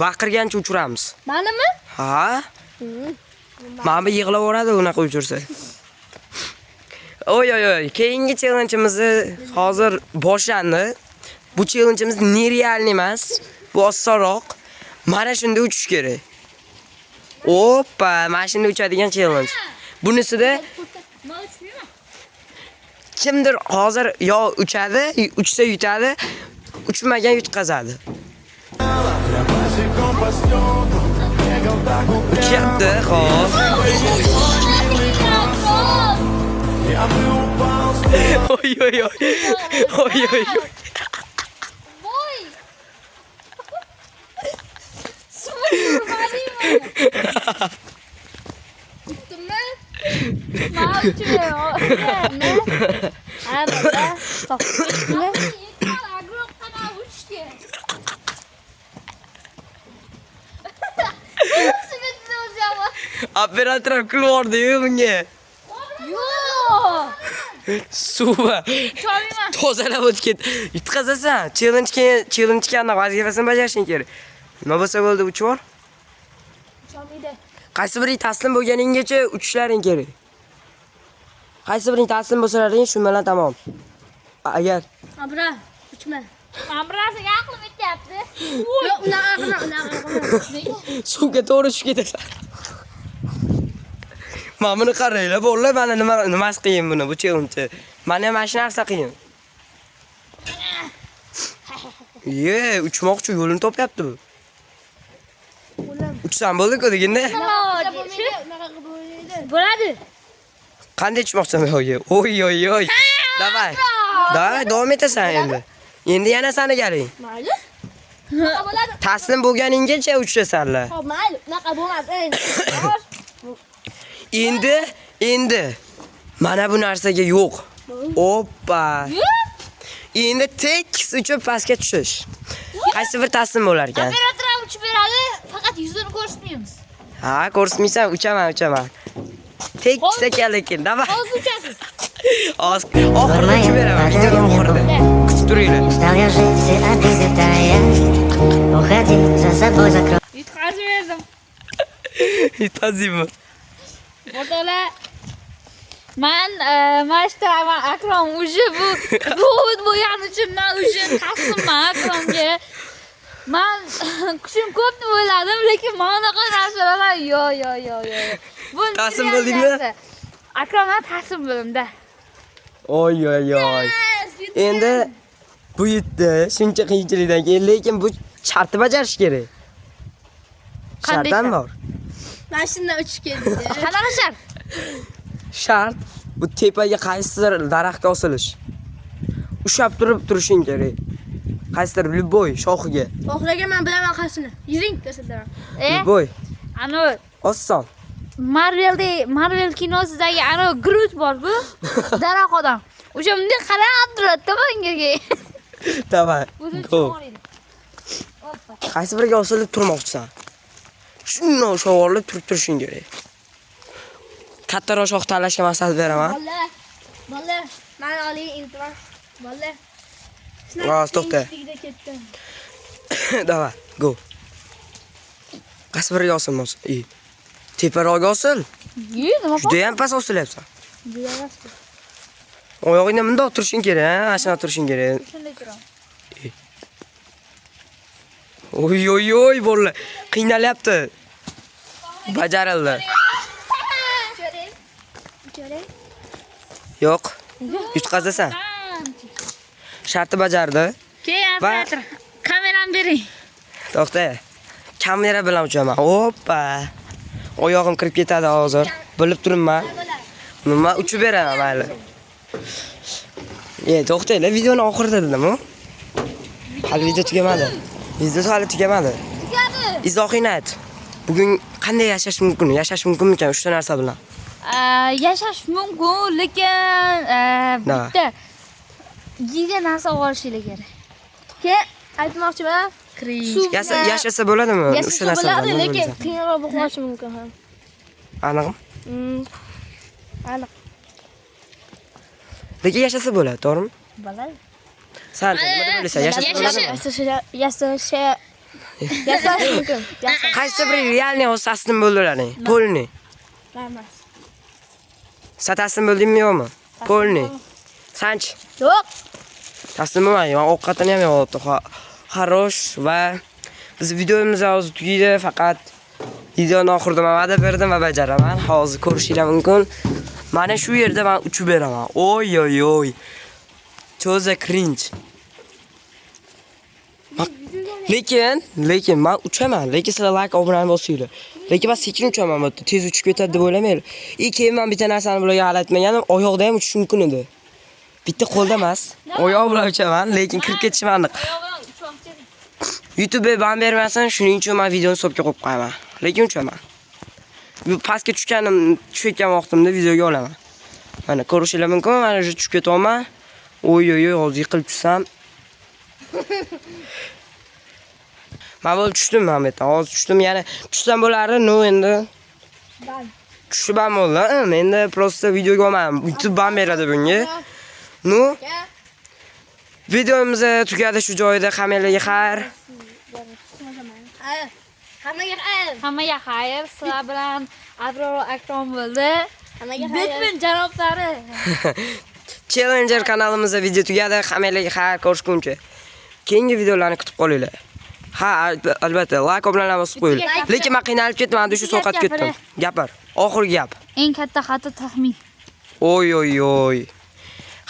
baqirgancha uchiramiz. Ma'lummi? Ha? Mana bu yig'laveradi unaqa uchirsa. Oy oy oy, keyingi challenge'imiz hozir boshlandi. Bu challenge'imiz nerealni emas, bu osonroq. Mana shunda uchish kerak. Oppa, mana shunda uchadigan challenge. Bunisida kimdir hozir yo uchadi, uchsa yutadi, uchmagan yutqazadi. Uchyapti, xo'p. Oy oy oy. Oy oy oy. Voy. Tutdimmi? Ma uchiyor. Ha, mana. Topdingmi? Agro qana uchdi. Operator kulvordi-yu bunga. Yo'q. Suva. Cho'lima. Tozalab o'tib ket. Yutqazasan. Challenge-ga vazifasini bajarishing kerak. Nima bo'lsa bo'ldi, uchib ol. Ucholmaydi. Qaysi biring taslim bo'lganinggacha uchishlaring kerak. Qaysi biring taslim bo'lsalaring, shu bilan tamom. Agar Abra, uchma. Amrasiga aqlim yetyapti. Yo'q, unaqa qilma. suvga to'g'ri tushib ketasan. Mana buni qaranglar, bolalar, mana nimasi qiyin buni, bu cheg'uncha. Mana ham mashina narsa qiyin. Uchmoqchi yo'lini topyapti bu. Uchsam bo'ldi-ku deganda. Unaqa bo'lmaydi. Bo'ladi. Qanday uchmoqchisan yo'q? Oy. Davay. Davom etasan endi. Endi yana sani galing. Mayli. Unaqa bo'ladi. Taslim bo'lganinggacha uchasanlar. Xo'p, mayli. Unaqa bo'lmas. Endi mana bu narsaga yo'q. Oppa. Endi tekis uchib pastga tushish. Qaysi bir taslim bo'lar ekan? Operator ham uchib beradi, faqat yuzini ko'rsatmaymiz. Ha, ko'rsatmaysan, uchaman. Tekis ekan lekin, davay. Hozir uchasiz. Oxirida uchib beraman, videoning oxirida. Kutib turinglar. Устал я жить, все обиды таять. Уходи, за собой закрой. Yutqazib berdim. Yutqazaymi? O'rtoqlar, men ishtiraman Akrom уже bu bo'lgani uchun men уже taslimman Akromga. Men kuchim ko'p deb o'yladim, lekin men unaqa narsalar yo'q. Bu Taslim bo'ldingmi? Akromdan taslim bo'ldimda. Oy. Endi bu yutdi, shuncha qiyinchilikdan keyin, lekin bu shartni bajarish kerak. Qanday Shartdan shart? bor. Mashinada uchib keldi. Qanaqa shart? Shart bu tepaga qaysidir daraxtga osilish. Ushab turishing kerak. Qaysidir любой shoxiga. Oxiraga men bilaman qaysini. Yuring ko'rsataman. Любой. Ano Oson. Marvel kinosidagi ano Groot bor-ku, daraxt odam. O'sha bunday qarab turadi menga. Davay. Go. Qaysi biriga osilib turmoqchisan? Shunday sho'g'irlab turishing kerak. Kattaroq shox tanlashga maslahat beraman. Bola, men oling iltimos. Bola. To'xta. Davay, go. Qaysi biriga osilmoqchi? Teparoqga osil. Nima bor? Juda ham past osilyapsan. Oyog'ingda bundoq turishing kerak, ha? Ashuna turishing kerak. Shunday turaman. Oy, bolalar, qiynalyapti. Bajarildi. Uchore. Yo'q. Yutqazasan. Shartni bajardi. Keyin operator, kameramni bering. To'xta. Kamera bilan uchaman. Hoppa. Oyog'im kirib ketadi hozir. Bilib turibman. Nima uchib beraman mayli. To'xtanglar, videoning oxirida dedim-ku. Hali video tugamadi. Tugadi. Izohingni ayt. Bugun qanday yashash mumkin? Yashash mumkinmikan 3 ta narsa bilan? Yashash mumkin, lekin bitta yegan narsa olishinglar kerak. Keyin aytmoqchiman. Yashasa bo'ladimi? 3 ta narsa bo'ladi, bilan. lekin qiyinroq bo'lmoqchi mumkin ham. Aniqmi? Aniq. Lekin yashasa bo'ladi, to'g'rimi? Bo'ladi. San nima deb o'ylaysan? Yashasa bo'ladimi? Yasash mumkin. Qaysi bir realniy o'z taslim bo'ldinglar? Polni. Emas. Taslim bo'ldingmi yo'qmi? Polni. Sanch. Yo'q. Taslim bo'lmayman. Ovqatini ham yo'qdi. Xarosh va biz videomiz hozir tugaydi, faqat videoning oxirida men va'da berdim va bajaraman. Hozir ko'rishinglar mumkin. Mana shu yerda men uchib beraman. Oy. Cho'za cringe. Lekin men uchaman. Lekin sizlar like obunani bosinglar. Lekin men sekin uchaman, bu tez uchib ketadi deb o'ylamanglar. Keyin men bitta narsani bularga hal aytmaganim, oyoqda ham uchish mumkin edi. Bitta qo'lda emas, oyoq bilan uchaman, lekin kirib ketishim aniq. YouTube ban bermasin, shuning uchun men videoni stopga qo'yib qo'yaman. Lekin uchaman. Bu pastga tushayotgan vaqtimda videoga olaman. Mana ko'rishinglar mumkin, mana shu tushib ketyapman. Oy, hozir yiqilib tushsam. Men bo'lib tushdim Mahmeddan. Hozir tushdim, yana tushsam bo'lardi, endi. Tushib ham bo'ldi. Endi prosta videoga olmadim. YouTube ban beradi bunga. Videomiz tugadi shu joyida. Hammalarga xayr. Hammaga xayr. Hammaga xayr. Sizlar bilan Abror Akrom bo'ldi. Hammaga xayr. Betmen janoblari. Challenger kanalimizda video tugadi. Hammalarga xayr ko'rishguncha. Keyingi videolarni kutib qolinglar. Ha, albatta, like bilan bosib qo'ying. Lekin men qiynalib ketdim, mana shu sovqat ketdim. Gapir. Oxirgi gap. Eng katta xato taxmin. Oy.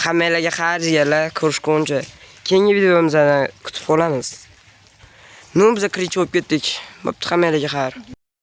Hammalarga xayr jiyalar, ko'rishguncha. Keyingi videomizda kutib qolamiz. Biz kirich bo'lib ketdik. Bo'pti, hammalarga xayr.